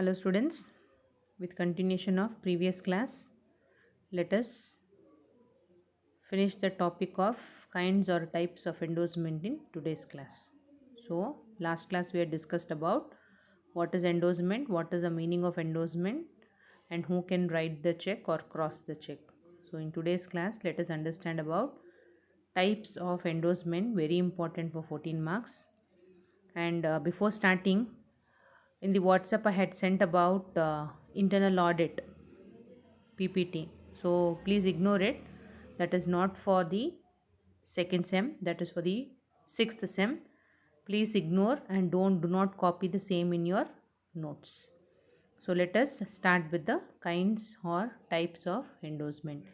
Hello students, with continuation of previous class, let us finish the topic of kinds or types of endorsement in today's class. So last class we had discussed about what is endorsement, what is the meaning of endorsement, and who can write the check or cross the check. So in today's class let us understand about types of endorsement, very important for 14 marks. And before starting, in the WhatsApp I had sent about internal audit PPT. So please ignore it. That is not for the second sem. That is for the sixth sem. Please ignore and do not copy the same in your notes. So let us start with the kinds or types of endorsement.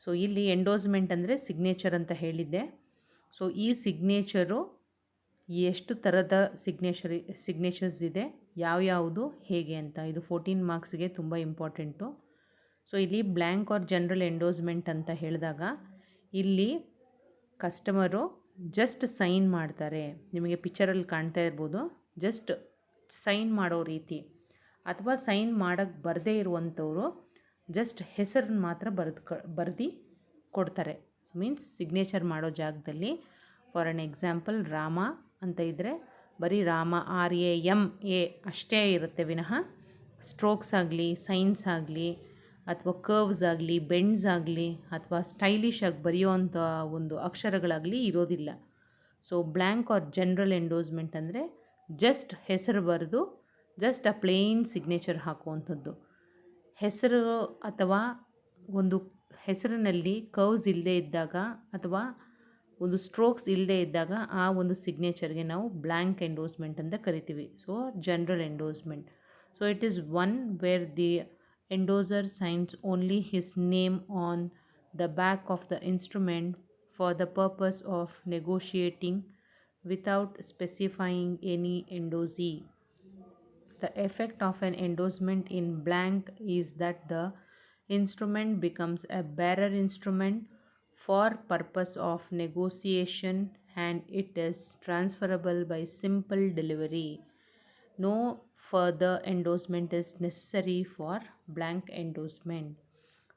So ಇಲ್ಲಿ endorsement ಅಂದರೆ signature ಅಂತ ಹೇಳಿದ್ದೆ. So ಈ signature ಎಷ್ಟು ಥರದ signatures ಇದೆ, ಯಾವ್ಯಾವುದು ಹೇಗೆ ಅಂತ, ಇದು 14 ಮಾರ್ಕ್ಸ್ಗೆ ತುಂಬ ಇಂಪಾರ್ಟೆಂಟು. ಸೊ ಇಲ್ಲಿ ಬ್ಲ್ಯಾಂಕ್ ಆರ್ ಜನರಲ್ ಎಂಡೋಸ್ಮೆಂಟ್ ಅಂತ ಹೇಳಿದಾಗ ಇಲ್ಲಿ ಕಸ್ಟಮರು ಜಸ್ಟ್ ಸೈನ್ ಮಾಡ್ತಾರೆ. ನಿಮಗೆ ಪಿಕ್ಚರಲ್ಲಿ ಕಾಣ್ತಾ ಇರ್ಬೋದು, ಜಸ್ಟ್ ಸೈನ್ ಮಾಡೋ ರೀತಿ, ಅಥವಾ ಸೈನ್ ಮಾಡೋಕ್ಕೆ ಬರದೇ ಇರುವಂಥವರು ಜಸ್ಟ್ ಹೆಸರನ್ನ ಮಾತ್ರ ಬರೆದು ಕೊಡ್ತಾರೆ. ಮೀನ್ಸ್ ಸಿಗ್ನೇಚರ್ ಮಾಡೋ ಜಾಗದಲ್ಲಿ ಫಾರ್ ಆನ್ ಎಕ್ಸಾಂಪಲ್ ರಾಮ ಅಂತ ಇದ್ದರೆ ಬರೀ ರಾಮ RAMA ಅಷ್ಟೇ ಇರುತ್ತೆ ವಿನಃ ಸ್ಟ್ರೋಕ್ಸ್ ಆಗಲಿ, ಸೈನ್ಸ್ ಆಗಲಿ, ಅಥವಾ ಕರ್ವ್ಸ್ ಆಗಲಿ, ಬೆಂಡ್ಸ್ ಆಗಲಿ, ಅಥವಾ ಸ್ಟೈಲಿಶ್ ಆಗಿ ಬರೆಯೋವಂಥ ಒಂದು ಅಕ್ಷರಗಳಾಗಲಿ ಇರೋದಿಲ್ಲ. So blank or general endorsement ಅಂದರೆ ಜಸ್ಟ್ ಹೆಸರು ಬರೆದು ಜಸ್ಟ್ ಆ ಪ್ಲೇನ್ ಸಿಗ್ನೇಚರ್ ಹಾಕುವಂಥದ್ದು. ಹೆಸರು ಅಥವಾ ಒಂದು ಹೆಸರಿನಲ್ಲಿ ಕರ್ವ್ಸ್ ಇಲ್ಲದೆ ಇದ್ದಾಗ ಅಥವಾ ಒಂದು ಸ್ಟ್ರೋಕ್ಸ್ ಇಲ್ಲದೆ ಇದ್ದಾಗ ಆ ಒಂದು ಸಿಗ್ನೇಚರ್ಗೆ ನಾವು ಬ್ಲ್ಯಾಂಕ್ ಎಂಡೋಸ್ಮೆಂಟ್ ಅಂತ ಕರಿತೀವಿ. So general endorsement. So it is one where the endorser signs only his name on the back of the instrument for the purpose of negotiating without specifying any endorsee. The effect of an endorsement in blank is that the instrument becomes a bearer instrument for purpose of negotiation and it is transferable by simple delivery. No further endorsement is necessary for blank endorsement.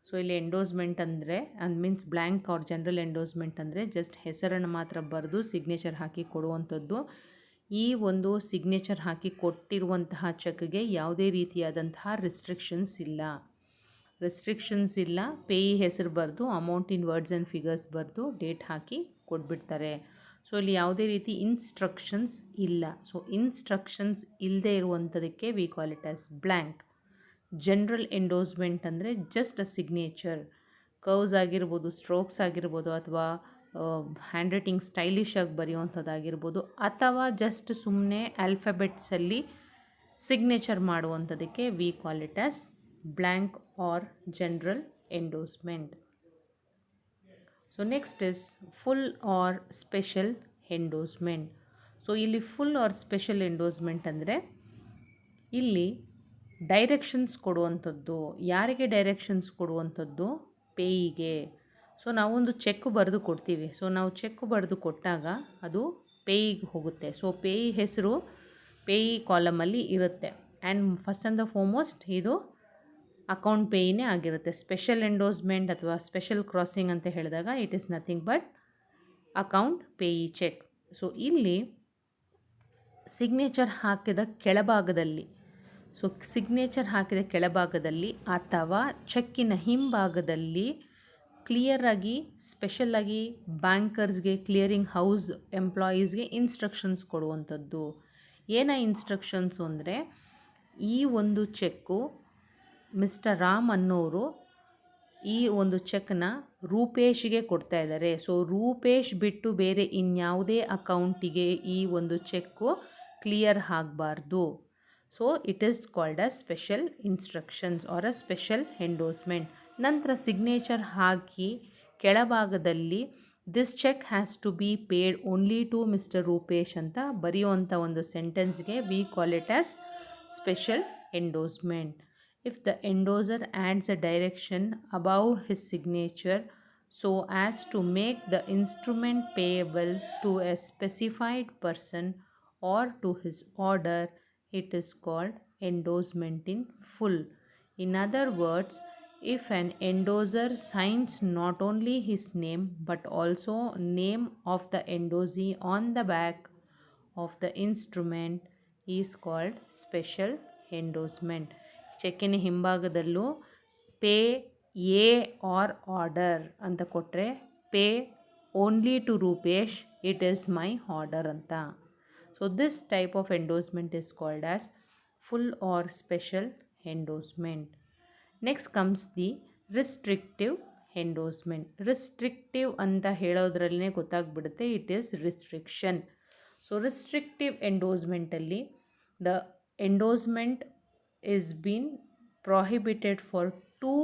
So ಇಲ್ಲಿ endorsement ಅಂದರೆ means blank or general endorsement ಅಂದರೆ just ಹೆಸರನ್ನು ಮಾತ್ರ ಬರೆದು signature ಹಾಕಿ ಕೊಡುವಂಥದ್ದು. ಈ ಒಂದು signature ಹಾಕಿ ಕೊಟ್ಟಿರುವಂತಹ ಚೆಕ್ಗೆ ಯಾವುದೇ ರೀತಿಯಾದಂತಹ ರೆಸ್ಟ್ರಿಕ್ಷನ್ಸ್ ಇಲ್ಲ. ಪೇಯಿ ಹೆಸರು ಬರೆದು amount in words and figures ಬರೆದು ಡೇಟ್ ಹಾಕಿ ಕೊಟ್ಬಿಡ್ತಾರೆ. ಸೊ ಇಲ್ಲಿ ಯಾವುದೇ ರೀತಿ ಇನ್ಸ್ಟ್ರಕ್ಷನ್ಸ್ ಇಲ್ಲ. ಸೊ ಇನ್ಸ್ಟ್ರಕ್ಷನ್ಸ್ ಇಲ್ಲದೆ ಇರುವಂಥದಕ್ಕೆ we call it as blank. General endorsement ಅಂದರೆ ಜಸ್ಟ್ ಅ ಸಿಗ್ನೇಚರ್, ಕರ್ವ್ಸ್ ಆಗಿರ್ಬೋದು, ಸ್ಟ್ರೋಕ್ಸ್ ಆಗಿರ್ಬೋದು, ಅಥವಾ ಹ್ಯಾಂಡ್ ರೈಟಿಂಗ್ ಸ್ಟೈಲಿಶ್ ಆಗಿ ಬರೆಯುವಂಥದ್ದಾಗಿರ್ಬೋದು, ಅಥವಾ ಜಸ್ಟ್ ಸುಮ್ಮನೆ ಆಲ್ಫಾಬೆಟ್ಸಲ್ಲಿ ಸಿಗ್ನೇಚರ್ ಮಾಡುವಂಥದಕ್ಕೆ we call it as blank or general endorsement. So next is full or special endorsement. So ಇಲ್ಲಿ ಫುಲ್ ಆರ್ ಸ್ಪೆಷಲ್ ಎಂಡೋಸ್ಮೆಂಟ್ ಅಂದರೆ ಇಲ್ಲಿ ಡೈರೆಕ್ಷನ್ಸ್ ಕೊಡುವಂಥದ್ದು. ಯಾರಿಗೆ ಡೈರೆಕ್ಷನ್ಸ್ ಕೊಡುವಂಥದ್ದು? ಪೇಯಿಗೆ. ಸೊ ನಾವೊಂದು ಚೆಕ್ ಬರೆದು ಕೊಡ್ತೀವಿ. ಸೊ ನಾವು ಚೆಕ್ ಬರೆದು ಕೊಟ್ಟಾಗ ಅದು ಪೇಯಿಗೆ ಹೋಗುತ್ತೆ. ಸೊ ಪೇಯಿ ಹೆಸರು ಪೇಯಿ ಕಾಲಮಲ್ಲಿ ಇರುತ್ತೆ. And first and the foremost ಇದು ಅಕೌಂಟ್ ಪೇಯಿನೇ ಆಗಿರುತ್ತೆ. ಸ್ಪೆಷಲ್ ಎಂಡೋಸ್ಮೆಂಟ್ ಅಥವಾ ಸ್ಪೆಷಲ್ ಕ್ರಾಸಿಂಗ್ ಅಂತ ಹೇಳಿದಾಗ it is nothing but account payee cheque. So ಇಲ್ಲಿ ಸಿಗ್ನೇಚರ್ ಹಾಕಿದ ಕೆಳಭಾಗದಲ್ಲಿ ಅಥವಾ ಚೆಕ್ಕಿನ ಹಿಂಭಾಗದಲ್ಲಿ ಕ್ಲಿಯರಾಗಿ ಸ್ಪೆಷಲಾಗಿ ಬ್ಯಾಂಕರ್ಸ್ಗೆ, ಕ್ಲಿಯರಿಂಗ್ ಹೌಸ್ ಎಂಪ್ಲಾಯೀಸ್ಗೆ ಇನ್ಸ್ಟ್ರಕ್ಷನ್ಸ್ ಕೊಡುವಂಥದ್ದು. ಏನ ಇನ್ಸ್ಟ್ರಕ್ಷನ್ಸು ಅಂದರೆ, ಈ ಒಂದು ಚೆಕ್ಕು ಮಿಸ್ಟರ್ ರಾಮ್ ಅನ್ನೋರು ಈ ಒಂದು ಚೆಕ್ನ ರೂಪೇಶ್ಗೆ ಕೊಡ್ತಾ ಇದ್ದಾರೆ. ಸೊ ರೂಪೇಶ್ ಬಿಟ್ಟು ಬೇರೆ ಇನ್ಯಾವುದೇ ಅಕೌಂಟಿಗೆ ಈ ಒಂದು ಚೆಕ್ಕು ಕ್ಲಿಯರ್ ಆಗಬಾರ್ದು. So it is called a special instructions or a special endorsement. ನಂತರ ಸಿಗ್ನೇಚರ್ ಹಾಕಿ ಕೆಳಭಾಗದಲ್ಲಿ this cheque has to be paid only to mister Rupesh ಅಂತ ಬರೆಯುವಂಥ ಒಂದು ಸೆಂಟೆನ್ಸ್ಗೆ we call it as special endorsement. If the endorser adds a direction above his signature so as to make the instrument payable to a specified person or to his order it is called endorsement in full. In other words, if an endorser signs not only his name but also name of the endorsee on the back of the instrument is called special endorsement. ಚೆಕ್ಕಿನ ಹಿಂಭಾಗದಲ್ಲೂ pay A or order ಅಂತ ಕೊಟ್ಟರೆ pay only to Rupesh it is my order ಅಂತ. So this type of endorsement is called as full or special endorsement. Next comes the restrictive endorsement. Restrictive ಅಂತ ಹೇಳೋದ್ರಲ್ಲೇ ಗೊತ್ತಾಗ್ಬಿಡುತ್ತೆ it is restriction. So restrictive ಎಂಡೋರ್ಸ್ಮೆಂಟಲ್ಲಿ the endorsement is been prohibited for 2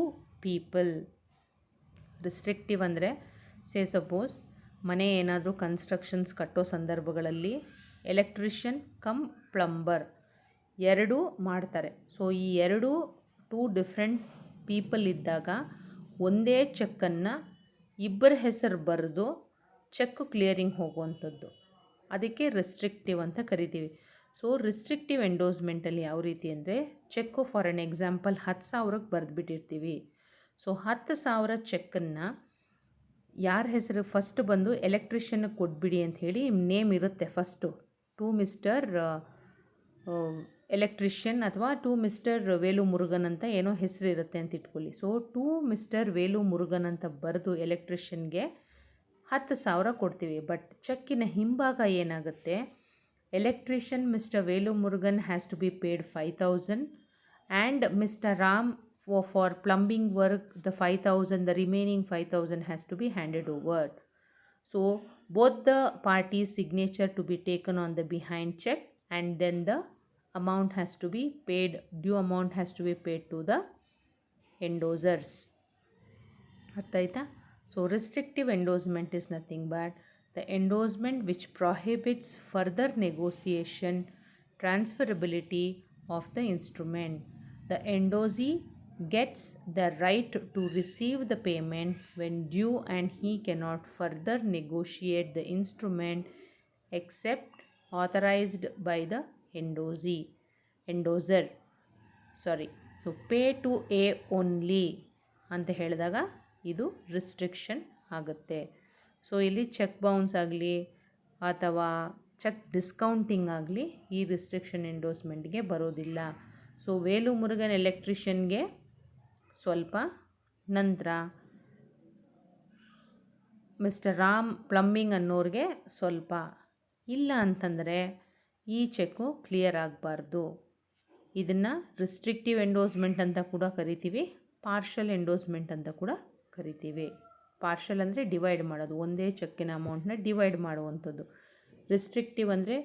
people. Restrictive ಅಂದರೆ suppose ಮನೆ ಏನಾದರೂ constructions ಕಟ್ಟೋ ಸಂದರ್ಭಗಳಲ್ಲಿ electrician come plumber ಎರಡೂ ಮಾಡ್ತಾರೆ. ಸೊ ಈ ಎರಡು 2 ಡಿಫ್ರೆಂಟ್ ಪೀಪಲ್ ಇದ್ದಾಗ ಒಂದೇ ಚೆಕ್ಕನ್ನು ಇಬ್ಬರ ಹೆಸರು ಬರೆದು ಚೆಕ್ ಕ್ಲಿಯರಿಂಗ್ ಹೋಗುವಂಥದ್ದು, ಅದಕ್ಕೆ ರಿಸ್ಟ್ರಿಕ್ಟಿವ್ ಅಂತ ಕರಿತೀವಿ. ಸೊ ರಿಸ್ಟ್ರಿಕ್ಟಿವ್ ಎಂಡೋರ್ಸ್ಮೆಂಟಲ್ಲಿ ಯಾವ ರೀತಿ ಅಂದರೆ ಚೆಕ್ಕು ಫಾರ್ ಎನ್ ಎಕ್ಸಾಂಪಲ್ 10,000ಕ್ಕೆ ಬರೆದುಬಿಟ್ಟಿರ್ತೀವಿ. ಸೊ 10,000 ಚೆಕ್ಕನ್ನು ಯಾರ ಹೆಸರು ಫಸ್ಟ್ ಬಂದು ಎಲೆಕ್ಟ್ರಿಷಿಯನ್ಗೆ ಕೊಟ್ಬಿಡಿ ಅಂತ ಹೇಳಿ ನೇಮ್ ಇರುತ್ತೆ ಫಸ್ಟು, ಟು ಮಿಸ್ಟರ್ ಎಲೆಕ್ಟ್ರಿಷಿಯನ್ ಅಥವಾ ಟು ಮಿಸ್ಟರ್ ವೇಲು ಮುರುಗನ್ ಅಂತ ಏನೋ ಹೆಸರು ಇರುತ್ತೆ ಅಂತ ಇಟ್ಕೊಳ್ಳಿ. So to mister Velu Murugan ಅಂತ ಬರೆದು ಎಲೆಕ್ಟ್ರಿಷಿಯನ್ಗೆ 10,000 ಕೊಡ್ತೀವಿ. ಬಟ್ ಚೆಕ್ಕಿನ ಹಿಂಭಾಗ ಏನಾಗುತ್ತೆ, electrician Mr. Velu Murugan has to be paid 5,000 and Mr. Ram for plumbing work the 5,000, the remaining 5,000 has to be handed over. So both the parties signature to be taken on the behind check and then the amount has to be paid, due amount has to be paid to the endorsers. ಅರ್ಥ ಆಯ್ತಾ? So restrictive endorsement is nothing but the endorsement which prohibits further negotiation, transferability of the instrument. The endorsee gets the right to receive the payment when due and he cannot further negotiate the instrument except authorized by the endorser. So pay to A only ಅಂತ ಹೇಳಿದಾಗ ಇದು restriction ಆಗುತ್ತೆ. So ಇಲ್ಲಿ check bounce ಆಗಲಿ ಅಥವಾ check discounting ಆಗಲಿ ಈ restriction ಎಂಡೋರ್ಸ್ಮೆಂಟ್ಗೆ ಬರೋದಿಲ್ಲ. ಸೊ ವೇಲು ಮುರುಗನ್ ಎಲೆಕ್ಟ್ರಿಷಿಯನ್ಗೆ ಸ್ವಲ್ಪ, ನಂತರ ಮಿಸ್ಟರ್ ರಾಮ್ ಪ್ಲಂಬಿಂಗ್ ಅನ್ನೋರಿಗೆ ಸ್ವಲ್ಪ, ಇಲ್ಲ ಅಂತಂದರೆ ಈ ಚೆಕ್ಕು ಕ್ಲಿಯರ್ ಆಗಬಾರ್ದು. ಇದನ್ನು ರಿಸ್ಟ್ರಿಕ್ಟಿವ್ ಎಂಡೋರ್ಸ್ಮೆಂಟ್ ಅಂತ ಕೂಡ ಕರಿತೀವಿ, ಪಾರ್ಷಲ್ ಎಂಡೋರ್ಸ್ಮೆಂಟ್ ಅಂತ ಕೂಡ ಕರಿತೀವಿ. ಪಾರ್ಷಲ್ ಅಂದರೆ ಡಿವೈಡ್ ಮಾಡೋದು, ಒಂದೇ ಚೆಕ್ಕಿನ ಅಮೌಂಟ್ನ ಡಿವೈಡ್ ಮಾಡುವಂಥದ್ದು. ರಿಸ್ಟ್ರಿಕ್ಟಿವ್ ಅಂದರೆ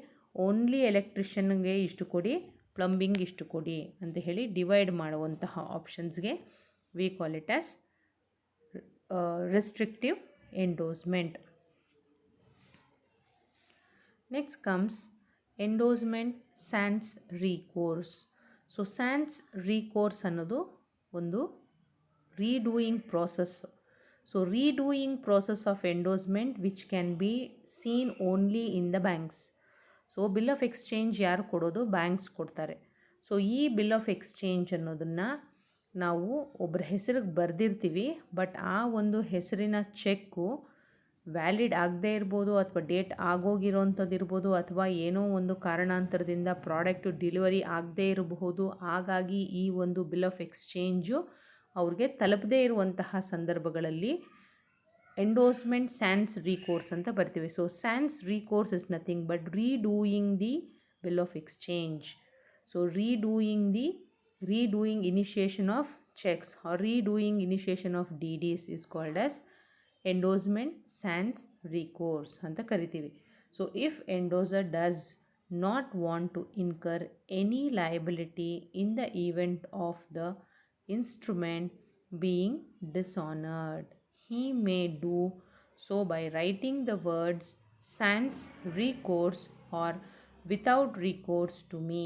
ಓನ್ಲಿ ಎಲೆಕ್ಟ್ರಿಷಿಯನ್ಗೆ ಇಷ್ಟು ಕೊಡಿ, ಪ್ಲಂಬಿಂಗ್ ಇಷ್ಟು ಕೊಡಿ ಅಂತ ಹೇಳಿ ಡಿವೈಡ್ ಮಾಡುವಂತಹ ಆಪ್ಷನ್ಸ್ಗೆ we call it as restrictive endorsement. Next comes endorsement sans recourse. So sans recourse ಅನ್ನೋದು ಒಂದು redoing process. So redoing process of endorsement which can be seen only in the banks. So bill of exchange ಯಾರು ಕೊಡೋದು? Banks ಕೊಡ್ತಾರೆ. So ಈ bill of exchange ಅನ್ನೋದನ್ನು ನಾವು ಒಬ್ಬರ ಹೆಸರಿಗೆ ಬರೆದಿರ್ತೀವಿ, ಬಟ್ ಆ ಒಂದು ಹೆಸರಿನ ಚೆಕ್ಕು ವ್ಯಾಲಿಡ್ ಆಗದೇ ಇರ್ಬೋದು ಅಥವಾ ಡೇಟ್ ಆಗೋಗಿರೋಂಥದ್ದು ಇರ್ಬೋದು ಅಥವಾ ಏನೋ ಒಂದು ಕಾರಣಾಂತರದಿಂದ ಪ್ರಾಡಕ್ಟು ಡೆಲಿವರಿ ಆಗದೇ ಇರಬಹುದು. ಹಾಗಾಗಿ ಈ ಒಂದು ಬಿಲ್ ಆಫ್ ಎಕ್ಸ್ಚೇಂಜು ಅವ್ರಿಗೆ ತಲುಪದೇ ಇರುವಂತಹ ಸಂದರ್ಭಗಳಲ್ಲಿ ಎಂಡೋರ್ಸ್ಮೆಂಟ್ ಸ್ಯಾನ್ಸ್ ರೀಕೋರ್ಸ್ ಅಂತ ಬರ್ತೀವಿ. So sans recourse is nothing but redoing the bill of exchange. So redoing initiation of checks or redoing initiation of DDs is called as endorsement sans recourse ಅಂತ ಕರಿತೀವಿ. So if endorser does not want to incur any liability in the event of the instrument being dishonored, he may do so by writing the words sans recourse or without recourse to me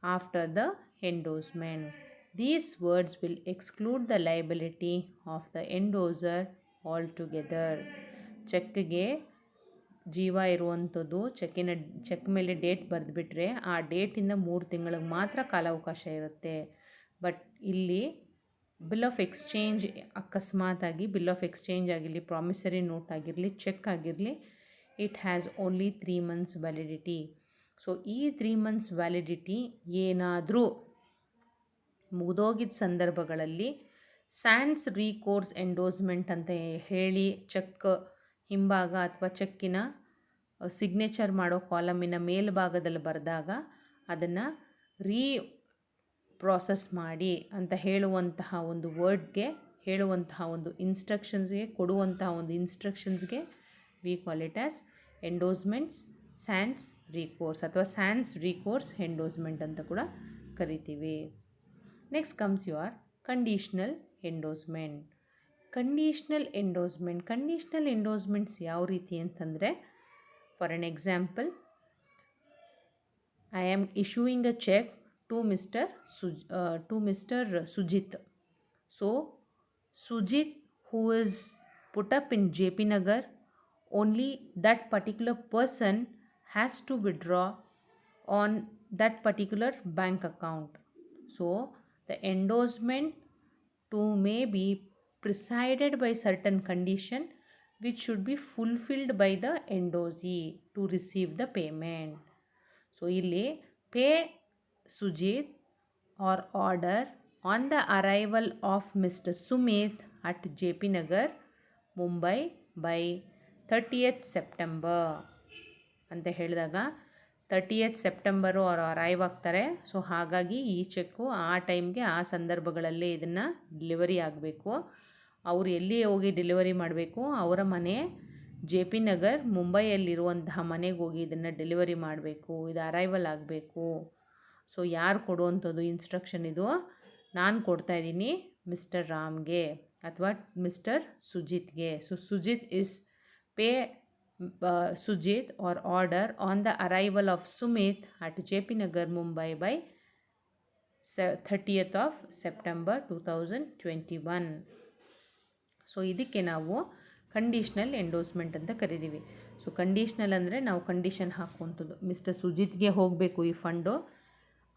after the endorsement. These words will exclude the liability of the endorser altogether. ಚೆಕ್ಗೆ ಜೀವ ಇರುವಂಥದ್ದು check ಮೇಲೆ date ಬರೆದುಬಿಟ್ರೆ ಆ ಡೇಟಿಂದ 3 ತಿಂಗಳಿಗೆ ಮಾತ್ರ ಕಾಲಾವಕಾಶ ಇರುತ್ತೆ. But ಇಲ್ಲಿ ಬಿಲ್ ಆಫ್ ಎಕ್ಸ್ಚೇಂಜ್ ಅಕಸ್ಮಾತಾಗಿ ಬಿಲ್ ಆಫ್ ಎಕ್ಸ್ಚೇಂಜ್ ಆಗಿರಲಿ, ಪ್ರಾಮಿಸರಿ ನೋಟ್ ಆಗಿರಲಿ, ಚೆಕ್ ಆಗಿರಲಿ, it has only 3 months validity. So ಈ 3 months ವ್ಯಾಲಿಡಿಟಿ ಏನಾದರೂ ಮುಗಿದೋಗಿದ್ದ ಸಂದರ್ಭಗಳಲ್ಲಿ ಸ್ಯಾನ್ಸ್ ರೀಕೋರ್ಸ್ ಎಂಡೋಸ್ಮೆಂಟ್ ಅಂತ ಹೇಳಿ ಚೆಕ್ ಹಿಂಭಾಗ ಅಥವಾ ಚೆಕ್ಕಿನ ಸಿಗ್ನೇಚರ್ ಮಾಡೋ ಕಾಲಮಿನ ಮೇಲ್ಭಾಗದಲ್ಲಿ ಬರೆದಾಗ ಅದನ್ನು ಪ್ರಾಸೆಸ್ ಮಾಡಿ ಅಂತ ಹೇಳುವಂತಹ ಒಂದು ವರ್ಡ್ಗೆ, ಹೇಳುವಂತಹ ಒಂದು ಇನ್ಸ್ಟ್ರಕ್ಷನ್ಸ್ಗೆ, ಕೊಡುವಂತಹ ಒಂದು ಇನ್ಸ್ಟ್ರಕ್ಷನ್ಸ್ಗೆ we call it as endorsements sans recourse ಅಥವಾ ಸ್ಯಾನ್ಸ್ ರೀಕೋರ್ಸ್ ಎಂಡೋಸ್ಮೆಂಟ್ ಅಂತ ಕೂಡ ಕರಿತೀವಿ. Next comes your conditional endorsement. Conditional endorsements ಯಾವ ರೀತಿ ಅಂತಂದರೆ, for an example, I am issuing a cheque to Mr. Sujit. So, Sujit, who is put up in JP Nagar, only that particular person has to withdraw on that particular bank account. So, the endorsement to may be presided by certain condition which should be fulfilled by the endorsee to receive the payment. So, ಇಲ್ಲಿ pay Sujit or order on the arrival of Mr. Sumit at JP Nagar, Mumbai by 30th September ಅಂತ ಹೇಳಿದಾಗ 30th September ಅವರು arrive ಆಗ್ತಾರೆ. So ಹಾಗಾಗಿ ಈ cheque ಆ ಟೈಮ್ಗೆ ಆ ಸಂದರ್ಭಗಳಲ್ಲೇ ಇದನ್ನು ಡೆಲಿವರಿ ಆಗಬೇಕು. ಅವರು ಎಲ್ಲಿ ಹೋಗಿ ಡೆಲಿವರಿ ಮಾಡಬೇಕು, ಅವರ ಮನೆ JP ನಗರ್ ಮುಂಬೈಯಲ್ಲಿರುವಂತಹ ಮನೆಗೆ ಹೋಗಿ ಇದನ್ನು ಡೆಲಿವರಿ ಮಾಡಬೇಕು. ಇದು ಅರೈವಲ್ ಆಗಬೇಕು. ಸೊ ಯಾರು ಕೊಡುವಂಥದ್ದು ಇನ್ಸ್ಟ್ರಕ್ಷನ್ ಇದು? ನಾನು ಕೊಡ್ತಾಯಿದ್ದೀನಿ ಮಿಸ್ಟರ್ ರಾಮ್ಗೆ ಅಥವಾ ಮಿಸ್ಟರ್ ಸುಜಿತ್ಗೆ. So Sujit is pay Sujit or order on the arrival of Sumit at JP Nagar, Mumbai by 30th of September 2021. So ಇದಕ್ಕೆ ನಾವು ಕಂಡೀಷ್ನಲ್ ಎಂಡೋಸ್ಮೆಂಟ್ ಅಂತ ಕರಿತೀವಿ. ಸೊ ಕಂಡೀಷ್ನಲ್ ಅಂದರೆ ನಾವು ಕಂಡೀಷನ್ ಹಾಕುವಂಥದ್ದು. ಮಿಸ್ಟರ್ ಸುಜಿತ್ಗೆ ಹೋಗಬೇಕು ಈ ಫಂಡು,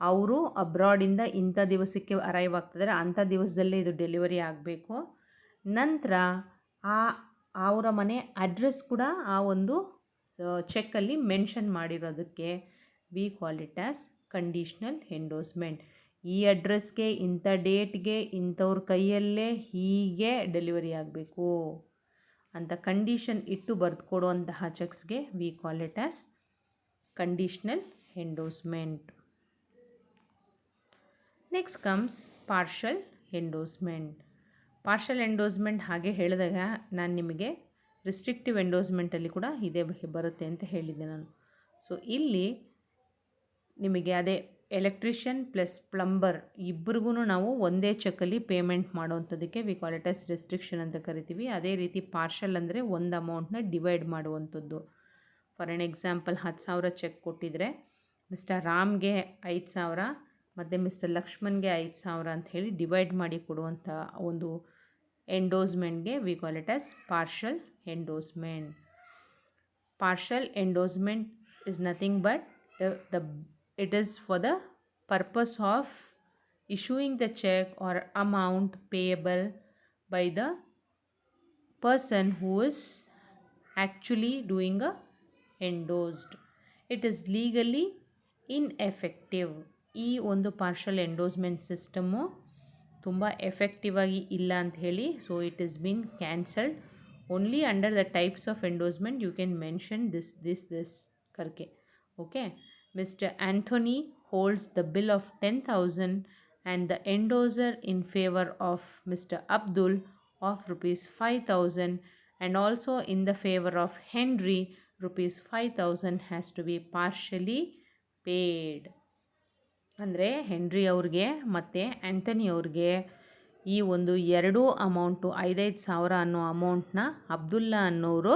ಅವರು ಅಬ್ರಾಡಿಂದ ಇಂಥ ದಿವಸಕ್ಕೆ ಅರೈವ್ ಆಗ್ತಿದ್ದಾರೆ, ಅಂಥ ದಿವಸದಲ್ಲೇ ಇದು ಡೆಲಿವರಿ ಆಗಬೇಕು. ನಂತರ ಅವರ ಮನೆ ಅಡ್ರೆಸ್ ಕೂಡ ಆ ಒಂದು ಚೆಕ್ಕಲ್ಲಿ ಮೆನ್ಷನ್ ಮಾಡಿರೋದಕ್ಕೆ we call it as conditional endorsement. ಈ ಅಡ್ರೆಸ್ಗೆ ಇಂಥ ಡೇಟ್ಗೆ ಇಂಥವ್ರ ಕೈಯಲ್ಲೇ ಹೀಗೆ ಡೆಲಿವರಿ ಆಗಬೇಕು ಅಂತ ಕಂಡೀಷನ್ ಇಟ್ಟು ಬರೆದು ಕೊಡುವಂತಹ ಚೆಕ್ಸ್ಗೆ we call it as conditional endorsement. Next comes partial endorsement. Partial endorsement ಹಾಗೆ ಹೇಳಿದಾಗ ನಾನು ನಿಮಗೆ ರಿಸ್ಟ್ರಿಕ್ಟಿವ್ ಎಂಡೋಸ್ಮೆಂಟಲ್ಲಿ ಕೂಡ ಇದೇ ಬರುತ್ತೆ ಅಂತ ಹೇಳಿದ್ದೆ ನಾನು. ಸೊ ಇಲ್ಲಿ ನಿಮಗೆ ಅದೇ ಎಲೆಕ್ಟ್ರಿಷಿಯನ್ ಪ್ಲಸ್ ಪ್ಲಂಬರ್ ಇಬ್ಬರಿಗೂ ನಾವು ಒಂದೇ ಚೆಕ್ಕಲ್ಲಿ ಪೇಮೆಂಟ್ ಮಾಡೋವಂಥದ್ದಕ್ಕೆ we call it as restriction ಅಂತ ಕರಿತೀವಿ. ಅದೇ ರೀತಿ ಪಾರ್ಷಲ್ ಅಂದರೆ ಒಂದು ಅಮೌಂಟ್ನ ಡಿವೈಡ್ ಮಾಡುವಂಥದ್ದು. ಫಾರ್ ಎನ್ ಎಕ್ಸಾಂಪಲ್ 10,000 ಚೆಕ್ ಕೊಟ್ಟಿದ್ರೆ ಮಿಸ್ಟರ್ ರಾಮ್ಗೆ 5,000 ಮತ್ತು ಮಿಸ್ಟರ್ ಲಕ್ಷ್ಮಣ್ಗೆ 5,000 ಅಂತ ಹೇಳಿ ಡಿವೈಡ್ ಮಾಡಿ ಕೊಡುವಂಥ ಒಂದು ಎಂಡೋಸ್ಮೆಂಟ್ಗೆ we call it as partial endorsement. Partial endorsement is nothing but it is for the purpose of issuing the check or amount payable by the person who is actually doing a endorsed. It is legally ineffective. ಈ ಒಂದು partial endorsement system ತುಂಬ effective ಆಗಿ ಇಲ್ಲ ಅಂತ ಹೇಳಿ, so it is been cancelled. Only under the types of endorsement you can mention this ಕರ್ಕೆ. Okay, Mr. Anthony holds the bill of 10,000 and the endorser in favor of Mr. Abdul of rupees 5,000 and also in the favor of Henry rupees 5,000 has to be partially paid. ಅಂದರೆ henry ಅವ್ರಿಗೆ ಮತ್ತು Anthony ಅವ್ರಿಗೆ ಈ ಒಂದು ಎರಡೂ amount 5,000 ಅನ್ನೋ ಅಮೌಂಟ್ನ ಅಬ್ದುಲ್ಲಾ ಅನ್ನೋರು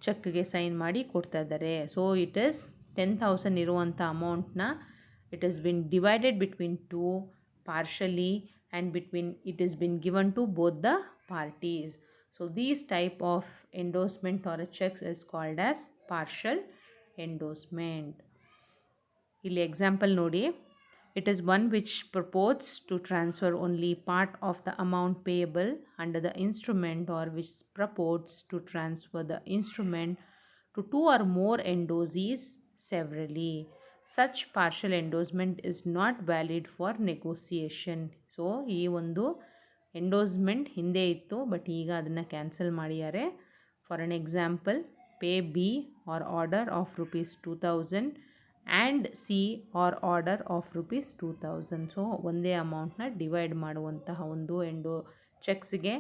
ಚೆಕ್ಗೆ ಸೈನ್ ಮಾಡಿ ಕೊಡ್ತಾ ಇದ್ದಾರೆ. ಸೊ ಇಟ್ ಈಸ್ 10,000 ಇರುವಂಥ ಅಮೌಂಟ್ನ it is been divided between two partially and it is been given to both the parties. So these type of endorsement or checks is called as partial endorsement. ಇಲ್ಲಿ example ನೋಡಿ, it is one which purports to transfer only part of the amount payable under the instrument, or which purports to transfer the instrument to two or more endorsees severally. Such partial endorsement is not valid for negotiation. So ಈ ಒಂದು endorsement ಹಿಂದೆ ಇತ್ತು, but ಈಗ ಅದನ್ನು cancel ಮಾಡಿದ್ದಾರೆ. For an example, pay B or order of rupees 2000 and C or order of rupees 2000. So ಒಂದೇ ಅಮೌಂಟ್ನ divide ಮಾಡುವಂತಹ ಒಂದು ಚೆಕ್ಸ್ಗೆ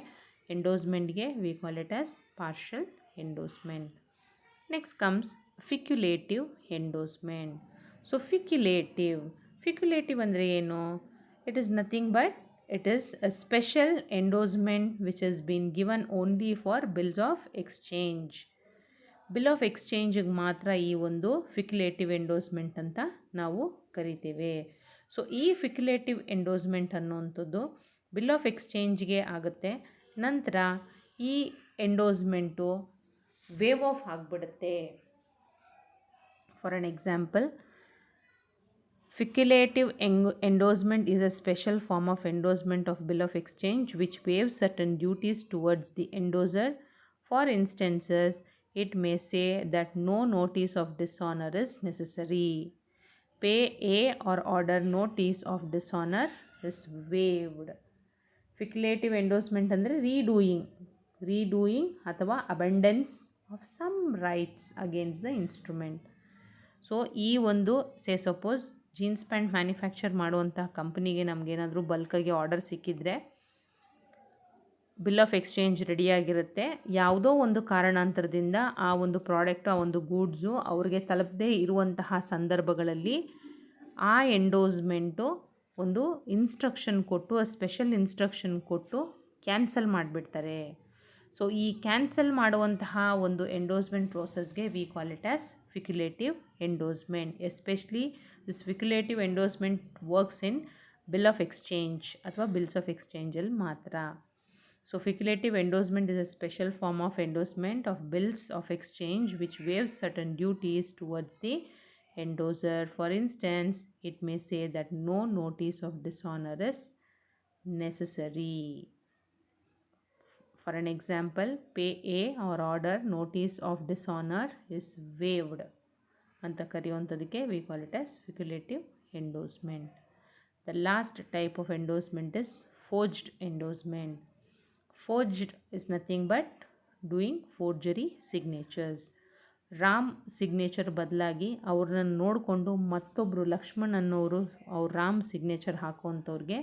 ಎಂಡೋಸ್ಮೆಂಟ್ಗೆ we call it as partial endorsement. Next comes facultative endorsement. So facultative ಅಂದರೆ ಏನು? It is nothing but it is a special endorsement which has been given only for bills of exchange. Bill of ಎಕ್ಸ್ಚೇಂಜಿಗೆ ಮಾತ್ರ ಈ ಒಂದು ಫಿಕ್ಯುಲೇಟಿವ್ endorsement ಅಂತ ನಾವು ಕರಿತೇವೆ. So ಈ ಫಿಕ್ಯುಲೇಟಿವ್ ಎಂಡೋಸ್ಮೆಂಟ್ ಅನ್ನುವಂಥದ್ದು ಬಿಲ್ ಆಫ್ ಎಕ್ಸ್ಚೇಂಜ್ಗೆ ಆಗುತ್ತೆ. ನಂತರ ಈ ಎಂಡೋಸ್ಮೆಂಟು ವೇವ್ ಆಫ್ ಆಗಿಬಿಡುತ್ತೆ. For an example, Ficculative endorsement is a special form of endorsement of bill of exchange which waives certain duties towards the endorser. For instances, it may say that no notice of dishonor is necessary. Pay A or order notice of dishonor is waived. Ficculative endorsement ಅಂದರೆ redoing ಅಥವಾ abundance of some rights against the instrument. So ಈ ಒಂದು suppose jeans pant manufacture ಮಾಡುವಂತಹ ಕಂಪ್ನಿಗೆ ನಮಗೇನಾದರೂ ಬಲ್ಕಾಗಿ order ಸಿಕ್ಕಿದ್ರೆ bill of exchange ರೆಡಿಯಾಗಿರುತ್ತೆ. ಯಾವುದೋ ಒಂದು ಕಾರಣಾಂತರದಿಂದ ಆ ಒಂದು ಪ್ರಾಡಕ್ಟು, ಆ ಒಂದು ಗೂಡ್ಸು ಅವ್ರಿಗೆ ತಲುಪದೇ ಇರುವಂತಹ ಸಂದರ್ಭಗಳಲ್ಲಿ ಆ ಎಂಡೋಸ್ಮೆಂಟು ಒಂದು ಇನ್ಸ್ಟ್ರಕ್ಷನ್ ಕೊಟ್ಟು, ಸ್ಪೆಷಲ್ ಇನ್ಸ್ಟ್ರಕ್ಷನ್ ಕೊಟ್ಟು ಕ್ಯಾನ್ಸಲ್ ಮಾಡಿಬಿಡ್ತಾರೆ. ಸೊ ಈ ಕ್ಯಾನ್ಸಲ್ ಮಾಡುವಂತಹ ಒಂದು ಎಂಡೋಸ್ಮೆಂಟ್ ಪ್ರೋಸೆಸ್ಗೆ we call it as facultative endorsement. Especially this facultative endorsement works in bill of exchange ಅಥವಾ ಬಿಲ್ಸ್ ಆಫ್ ಎಕ್ಸ್ಚೇಂಜಲ್ಲಿ ಮಾತ್ರ. So facultative endorsement is a special form of endorsement of bills of exchange which waives certain duties towards the endorser. For instance, it may say that no notice of dishonor is necessary. For an example, pay A or order notice of dishonor is waived ಅಂತ ಕರೆಯುವಂಥದಕ್ಕೆ we call it as speculative endorsement. The last type of endorsement is forged endorsement. Forged is nothing but doing forgery signatures. Ram signature ಬದಲಾಗಿ ಅವ್ರನ್ನ ನೋಡಿಕೊಂಡು ಮತ್ತೊಬ್ಬರು ಲಕ್ಷ್ಮಣ್ ಅನ್ನೋರು ಅವ್ರು Ram signature ಹಾಕುವಂಥವ್ರಿಗೆ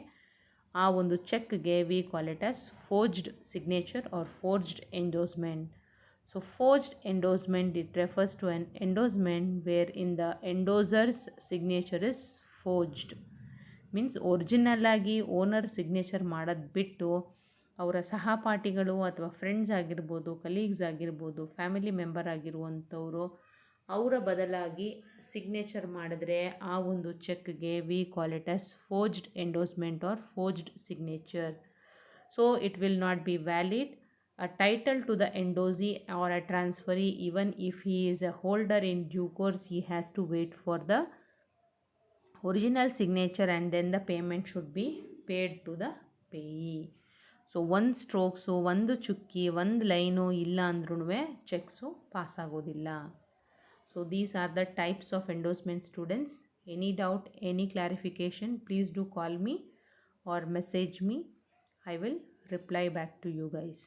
ಆ ಒಂದು ಚೆಕ್ಗೆ we call it as forged signature or forged endorsement. So forged endorsement it refers to an endorsement where in the endorser's signature is forged. Means original ಆಗಿ ಓನರ್ ಸಿಗ್ನೇಚರ್ ಮಾಡೋದು ಬಿಟ್ಟು ಅವರ ಸಹಪಾಠಿಗಳು ಅಥವಾ ಫ್ರೆಂಡ್ಸ್ ಆಗಿರ್ಬೋದು, ಕಲೀಗ್ಸ್ ಆಗಿರ್ಬೋದು, ಫ್ಯಾಮಿಲಿ ಮೆಂಬರ್ ಆಗಿರುವಂಥವರು ಅವರ ಬದಲಾಗಿ signature ಮಾಡಿದ್ರೆ ಆ ಒಂದು ಚೆಕ್ಗೆ we call it as forged endorsement or forged signature. So it will not be valid. A title to the endorsee or a transferee, even if he is a holder in due course, he has to wait for the original signature and then the payment should be paid to the payee. So ಒಂದು strokes, ಒಂದು ಚುಕ್ಕಿ, ಒಂದು line ಇಲ್ಲ ಅಂದ್ರೂ cheques pass ಆಗೋದಿಲ್ಲ. So these are the types of endorsement students. Any doubt, any clarification, please do call me or message me. I will reply back to you guys.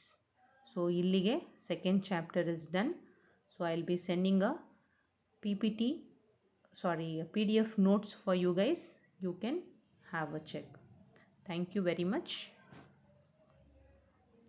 So ಇಲ್ಲಿಗೆ second chapter is done. So I will be sending a PDF notes for you guys. You can have a check. Thank you very much.